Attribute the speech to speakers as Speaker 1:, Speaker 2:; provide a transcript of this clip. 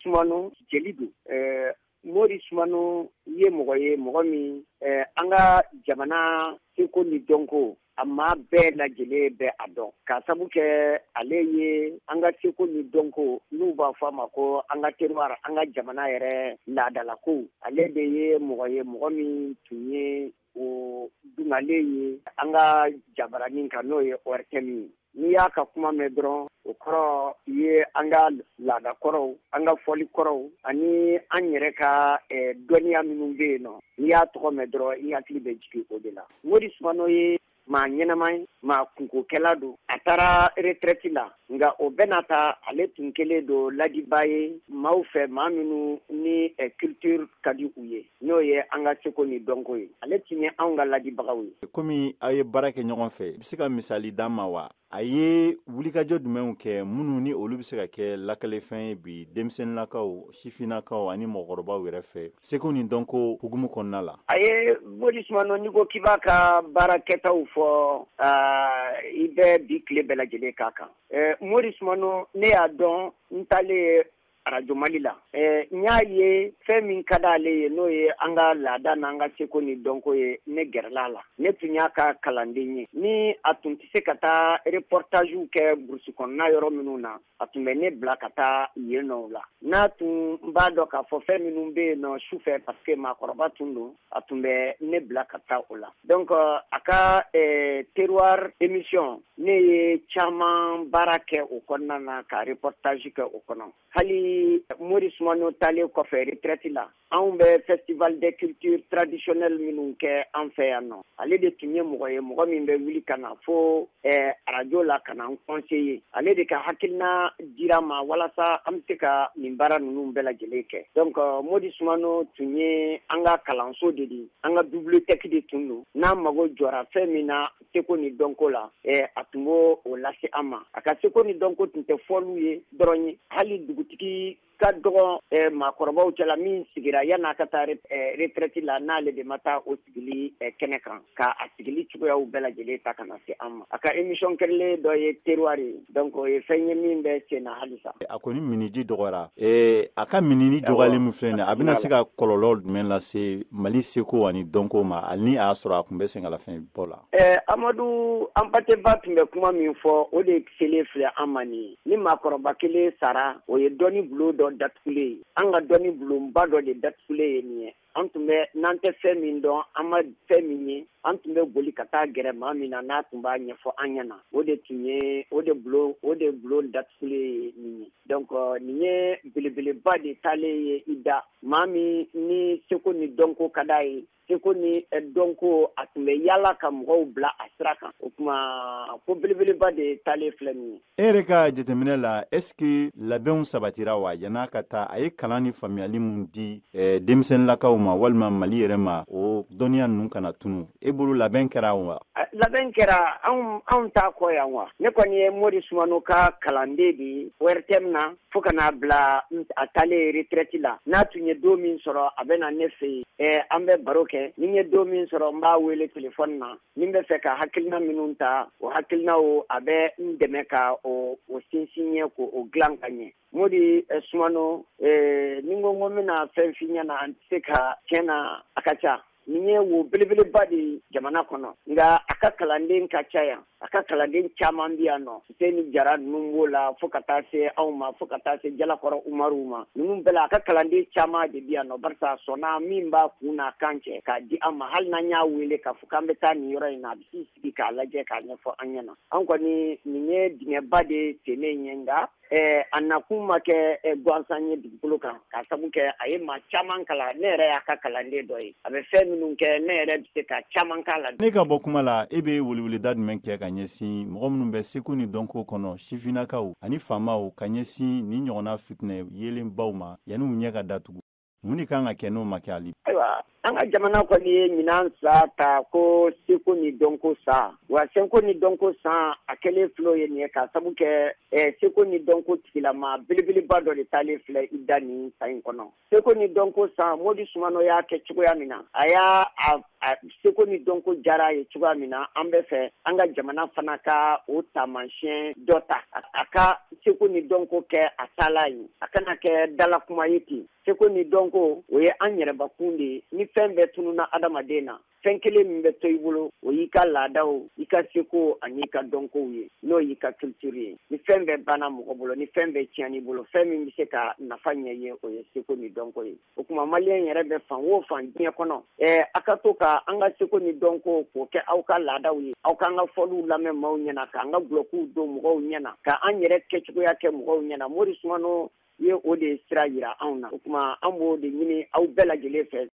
Speaker 1: Sumano jeli don Mori Sumano ye mɔgɔ ye mɔgɔ min an ka jamana seko ni dɔnko a maa bɛɛ lajɛlen bɛ a dɔn ka sabu kɛ ale ye an ka seko ni dɔnko n'u b'a fɔ a ma ko an ka terroir an ka jamana yɛrɛ laadalako ale de ye mɔgɔ min tun ye o dungalen ye an ka jabaranin kan n'o ye ORTM ye. N'i y'a ka kuma mɛn dɔrɔn o kɔrɔ ye an ka laadakɔrɔw an ka fɔlikɔrɔw ani an yɛrɛ ka dɔnniya minnu bɛ yen nɔ n'i y'a tɔgɔ mɛn dɔrɔn i hakili bɛ jigin o de la. Mori Sumano ye maa ɲɛnama ye maa kunkokɛla don a taara retraite la nka o bɛɛ n'a ta ale tun kɛlen don ladiba ye maaw fɛ maa minnu ni culture ka di u ye n'o ye an ka seko ni dɔnko ye ale tun ye anw ka ladibagaw ye.
Speaker 2: Komi aw ye baara kɛ ɲɔgɔn fɛ i bɛ se ka misali d'an ma wa a ye wulikajɔ jumɛnw kɛ minnu ni olu bɛ se ka kɛ lakalefɛn ye bi denmisɛnninlakaw sifinnakaw ani mɔgɔkɔrɔbaw yɛrɛ fɛ seko ni dɔnko hukumu kɔnɔna la. A
Speaker 1: ye Mori Sumano n'i ko k'i b'a ka baarakɛtaw fɔ i bɛ bi tile bɛɛ lajɛlen k'a kan. Mori Sumano ne y'a dɔn n taalen Radio Mali la n y'a ye fɛn min ka d'ale ye n'o ye an ka laada n'an ka seko ni dɔnko ye ne gɛrɛl'a la ne tun y'a ka kalanden ye ni a tun tɛ se ka taa reportagew kɛ burusi kɔnɔna yɔrɔ minnu na a tun bɛ ne bila ka taa yen nɔ la n'a tun b'a dɔn k'a fɔ fɛn minnu bɛ yen nɔ sufɛ parce que maakɔrɔba tun don a tun bɛ ne bila ka taa o la donc a ka terroir émission ne ye caman baara kɛ o kɔnɔna na ka reportage kɛ o kɔnɔ hali Mori Sumano taalen kɔfɛ retraite la anw bɛ festival de culture traditionnelle minnu kɛ an fɛ yan nɔ ale de tun ye mɔgɔ ye mɔgɔ min bɛ wuli ka na fo radio la ka na n conseiller ale de ka hakilina dira ma walasa an bɛ se ka nin baara ninnu bɛɛ lajɛlen kɛ donc Mori Sumano tun ye an ka kalanso de di an ka bibliothèque de tun don n'an mago jɔra fɛn min na seko ni dɔnko la a tun b'o lase an ma a ka seko ni dɔnko tun tɛ fɔliw ye dɔrɔn ye hali dugutigi ka dɔgɔ maakɔrɔbaw cɛla min sigira yan'a ka taa retraite la n'ale de ma taa o sigili kɛnɛ kan ka a sigili cogoyaw bɛɛ lajɛlen ta ka na se an ma a ka émission kɛrɛlen dɔ ye terroir ye donc o ye fɛn ye min bɛ sen na halisa
Speaker 2: a kɔni miniji dɔgɔra a ka minini dɔgɔyali min filɛ nin a bɛna se ka kɔlɔlɔ jumɛn lase Mali seko ani dɔnko ma hali ni a y'a sɔrɔ a tun bɛ sɛngɛlafiɲɛ bɔ la.
Speaker 1: Amadu an pateba tun bɛ kuma min fɔ o de selen filɛ an ma nin ye ni maakɔrɔba kelen sara o ye dɔnni bulon dɔ datugulen ye an ka dɔnni bulonba dɔ de datugulen ye nin ye an tun bɛ n'an tɛ fɛn min dɔn an ma fɛn min ye an tun bɛ boli ka taa gɛrɛ maa min na n'a tun b'a ɲɛfɔ an ɲɛna o de bulon datugulen ye nin ye donc nin ye belebeleba de taalen ye i da maa min ni seko ni dɔnko ka d'a ye seko ni dɔnko a tun bɛ yaala ka mɔgɔw bila a sira kan o tuma ko belebeleba de taalen filɛ nin ye.
Speaker 2: E yɛrɛ ka jateminɛ la est-ce que labɛnw sabatira wa yan'a ka taa a ye kalan ni faamuyali mun di denmisɛnninlakaw ma walima Mali yɛrɛ ma o dɔnniya ninnu kana tunu e bolo labɛn kɛra wa.
Speaker 1: Labɛn kɛra anw t'a kɔ yan wa ne kɔni ye Mori Sumano ka kalanden de ye ORTM na fo ka n'a bila a taalen retraite la n'a tun ye don min sɔrɔ a bɛ na ne fɛ yen an bɛ baro kɛ ni ye don min sɔrɔ n b'a wele téléphone na ni n bɛ fɛ ka hakilina minnu ta o hakilinaw a bɛ n dɛmɛ ka o sinsin ɲɛ k'o dilan ka ɲɛ. Mori Sumano ni n ko n bɛna fɛn f'i ɲɛna an tɛ se ka tiɲɛ na a ka ca nin ye wo belebeleba de jamana kɔnɔ nka a ka kalanden ka ca yan a ka kalanden caman bɛ yan nɔ Seni Jara ninnu b'o la fo ka taa se anw ma fo ka taa se Jalakɔrɔ Umaru ma ninnu bɛɛ la a ka kalanden caman de bɛ yan nɔ barisa a sɔnna min b'a kun n'a kan cɛ k'a di an ma hali n'an y'a wele k'a fɔ k'an bɛ taa nin yɔrɔ in na a bɛ s'i sigi k'a lajɛ k'a ɲɛfɔ an ɲɛna an kɔni nin ye dingɛba de sennen ye nka a nakun ma kɛ gansan ye dugukolo kan k'a sabu kɛ a ye maa caman kalan ne yɛrɛ y'a ka kalanden dɔ ye a bɛ fɛn minnu kɛ ne yɛrɛ bɛ se ka caman k'a la.
Speaker 2: Ne ka bɔ kuma la e bɛ weleweleda jumɛn kɛ ka ɲɛsin mɔgɔ minnu bɛ seko ni dɔnko kɔnɔ sifinnakaw ani faamaw ka ɲɛsin ni ɲɔgɔnna fitinɛ yelenbaw ma yanni u ɲɛ ka datugu mun de kan ka kɛ n'o ma kɛ hali.
Speaker 1: Ayiwa an ka jamana kɔni ye ɲinan sa ta ko seko ni dɔnko sa wa seko ni dɔnko san a kɛlen filɛ ye nin ye k'a sabu kɛ seko ni dɔnko tigilama belebeleba dɔ de taalen filɛ i da nin san in kɔnɔ seko ni dɔnko san Modi Sumano y'a kɛ cogoya min na a y'a seko ni dɔnko jara ye cogoya min na an bɛ fɛ an ka jamana fana ka o taamasiyɛn dɔ ta a ka seko ni dɔnko kɛ a taala ye a kana kɛ dala kuma ye ten seko ni dɔnko o ye an yɛrɛbakun de ye ni fɛn bɛɛ tununa adamaden na fɛn kelen min bɛ to i bolo o y'i ka laadaw i ka seko ani ka dɔnkow ye n'o y'i ka culture ye ni fɛn bɛɛ banna mɔgɔ bolo ni fɛn bɛɛ tiɲɛn'i bolo fɛn min bɛ se ka nafa ɲɛ ye o ye seko ni dɔnko ye o tuma maliyɛn yɛrɛ bɛ fan o fan diɲɛ kɔnɔ a ka to ka an ka seko ni dɔnko k'o kɛ aw ka laadaw ye aw k'an ka fɔliw lamɛn maaw ɲɛna k'an ka gulokiw don mɔgɔw ɲɛna ka an yɛrɛ kɛcogoya kɛ mɔgɔw ɲɛna Mori Sumano ye o de sira yira anw na o tuma an b'o de ɲini aw bɛɛ lajɛlen fɛ